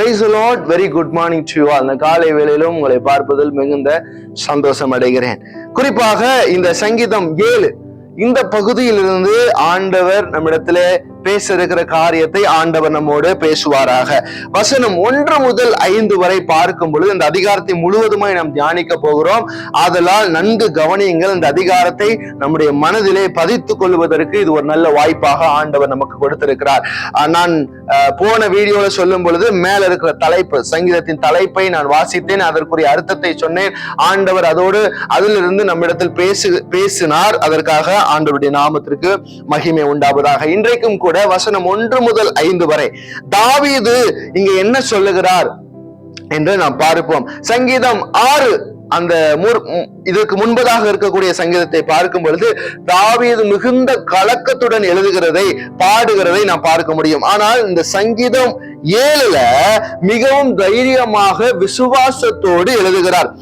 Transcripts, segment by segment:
Praise the Lord. Very good morning to you all. அந்த காலை வேளையிலும் உங்களை பார்ப்பதில் மிகுந்த சந்தோஷம் அடைகிறேன். குறிப்பாக இந்த சங்கீதம் 7 இந்த பகுதியிலிருந்து ஆண்டவர் நம்மிடத்திலே பேச இருக்கிற காரியத்தை ஆண்டவர் நம்மோடு பேசுவாராக. வசனம் 1 முதல் 5 வரை பார்க்கும் பொழுது இந்த அதிகாரத்தை முழுவதுமாய் நாம் தியானிக்க போகிறோம். ஆதலால் நன்கு கவனியுங்கள். இந்த அதிகாரத்தை நம்முடைய மனதிலே பதித்துக் கொள்வதற்கு இது ஒரு நல்ல வாய்ப்பாக ஆண்டவர் நமக்கு கொடுத்திருக்கிறார். நான் போன வீடியோல சொல்லும் பொழுது மேல இருக்கிற தலைப்பு, சங்கீதத்தின் தலைப்பை நான் வாசித்தேன், அதற்குரிய அர்த்தத்தை சொன்னேன். ஆண்டவர் அதோடு அதிலிருந்து நம்மிடத்தில் பேசினார். அதற்காக ஆண்டவருடைய நாமத்திற்கு மகிமை உண்டாவதாக. இன்றைக்கும் கூட வசனம் 1 முதல் 5 வரை தாவீது இங்க என்ன சொல்லுகிறார் என்று நாம் பார்ப்போம். சங்கீதம் 6 அந்த இதற்கு முன்பதாக இருக்கக்கூடிய சங்கீதத்தை பார்க்கும் பொழுது தாவீது மிகுந்த கலக்கத்துடன் எழுதுகிறதை பாடுகிறதை நாம் பார்க்க முடியும். ஆனால் இந்த சங்கீதம் 7ல மிகவும் தைரியமாக விசுவாசத்தோடு எழுதுகிறார்.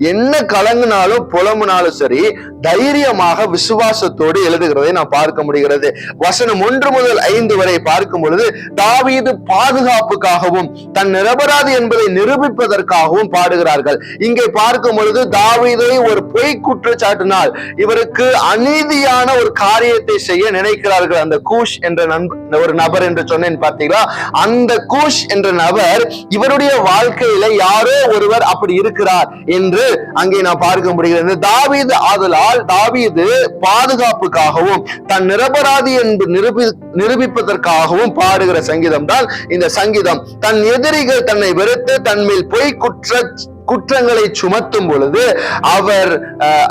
என்ன கலங்கினாலும் புலம்புனாலும் சரி, தைரியமாக விசுவாசத்தோடு எழுதுகிறதை நாம் பார்க்க முடிகிறது. வசனம் 1 முதல் 5 வரை பார்க்கும் பொழுது தாவீது பாதுகாப்புக்காகவும் தன் நிரபராதி என்பதை நிரூபிப்பதற்காகவும் பாடுகிறார்கள். இங்கே பார்க்கும் பொழுது தாவீதை ஒரு பொய் குற்றச்சாட்டினால் இவருக்கு அநீதியான ஒரு காரியத்தை செய்ய நினைக்கிறார்கள். அந்த கூஷ் என்ற ஒரு நபர் என்று சொன்னேன் பார்த்தீங்களா, அந்த கூஷ் என்ற நபர் இவருடைய வாழ்க்கையில யாரோ ஒருவர் அப்படி இருக்கிறார் என்று அங்கே நான் பார்க்க முடிகிறது. தாவீது பாதுகாப்புக்காகவும் தன் நிரபராதி என்று நிரூபிப்பதற்காகவும் பாடுகிற சங்கீதம் தான் இந்த சங்கீதம். தன் எதிரிகள் தன்னை வெறுத்து தன்மேல் பொய் குற்றங்களை சுமத்தும் பொழுது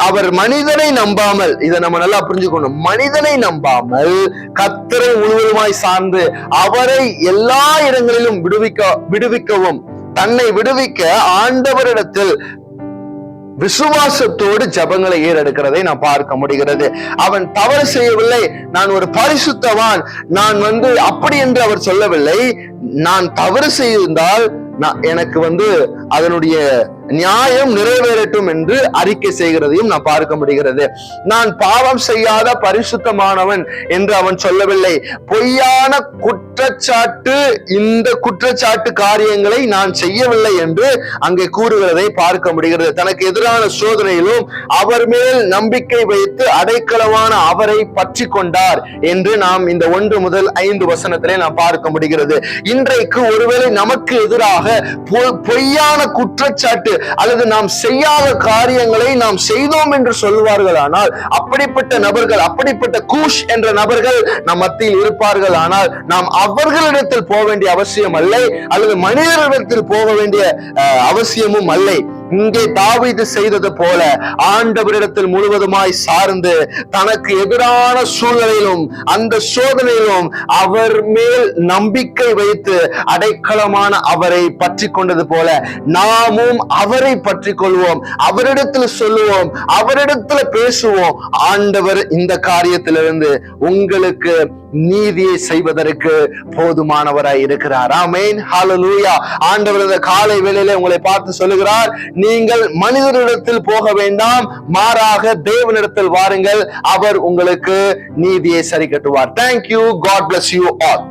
அவர் மனிதனை நம்பாமல், இதை நம்ம நல்லா புரிஞ்சுக்கணும், மனிதனை நம்பாமல் கர்த்தரை முழுவதுமாய் சார்ந்து அவரை எல்லா இடங்களிலும் விடுவிக்கவும் தன்னை விடுவிக்க ஆண்டவரிடத்தில் விசுவாசத்தோடு ஜபங்களை ஏறெடுக்கிறதை நான் பார்க்க முடிகிறது. அவன் தவறு செய்யவில்லை, நான் ஒரு பரிசுத்தவான், நான் அப்படி என்று அவர் சொல்லவில்லை. நான் தவறு செய்திருந்தால் எனக்கு அதனுடைய நியாயம் நிறைவேறட்டும் என்று அறிக்கை செய்கிறதையும் நான் பார்க்க முடிகிறது. நான் பாவம் செய்யாத பரிசுத்தமானவன் என்று அவன் சொல்லவில்லை. பொய்யான குற்றச்சாட்டு, இந்த குற்றச்சாட்டு காரியங்களை நான் செய்யவில்லை என்று அங்கே கூறுகிறதை பார்க்க முடிகிறது. தனக்கு எதிரான சோதனையிலும் அவர் மேல் நம்பிக்கை வைத்து அடைக்கலமான அவரை பற்றி கொண்டார் என்று நாம் இந்த 1 முதல் 5 வசனத்திலே நாம் பார்க்க முடிகிறது. இன்றைக்கு ஒருவேளை நமக்கு எதிராக பொய்யான குற்றச்சாட்டு அல்லது நாம் செய்யாத காரியங்களை நாம் செய்தோம் என்று சொல்வார்கள். ஆனால் அப்படிப்பட்ட நபர்கள், அப்படிப்பட்ட கூஷ் என்ற நபர்கள் நம் மத்தியில் இருப்பார்கள். ஆனால் நாம் அவர்களிடத்தில் போக வேண்டிய அவசியம் அல்ல, அல்லது மனிதர்களிடத்தில் போக வேண்டிய அவசியமும் அல்ல. இங்கே தாவீது செய்தது போல ஆண்டவரிடத்தில் முழுவதுமாய் சார்ந்து தனக்கு எதிரான சூழ்நிலையிலும் அந்த சோதனையிலும் அவர் மேல் நம்பிக்கை வைத்து அடைக்கலமான அவரை பற்றி கொண்டது போல நாமும் அவரை பற்றி கொள்வோம், அவரிடத்தில் சொல்லுவோம், அவரிடத்தில் பேசுவோம். ஆண்டவர் இந்த காரியத்திலிருந்து உங்களுக்கு நீதியை செய்வதற்கு போதுமானவராய் இருக்கிறார். ஆமென், ஹல்லேலூயா. ஆண்டவர் இந்த காலை வேளையிலே உங்களை பார்த்து சொல்லுகிறார், நீங்கள் மனிதரிடத்தில் போக வேண்டாம், மாறாக தேவனிடத்தில் வாருங்கள், அவர் உங்களுக்கு நீதியை சரி கட்டுவார். Thank you. God bless you all.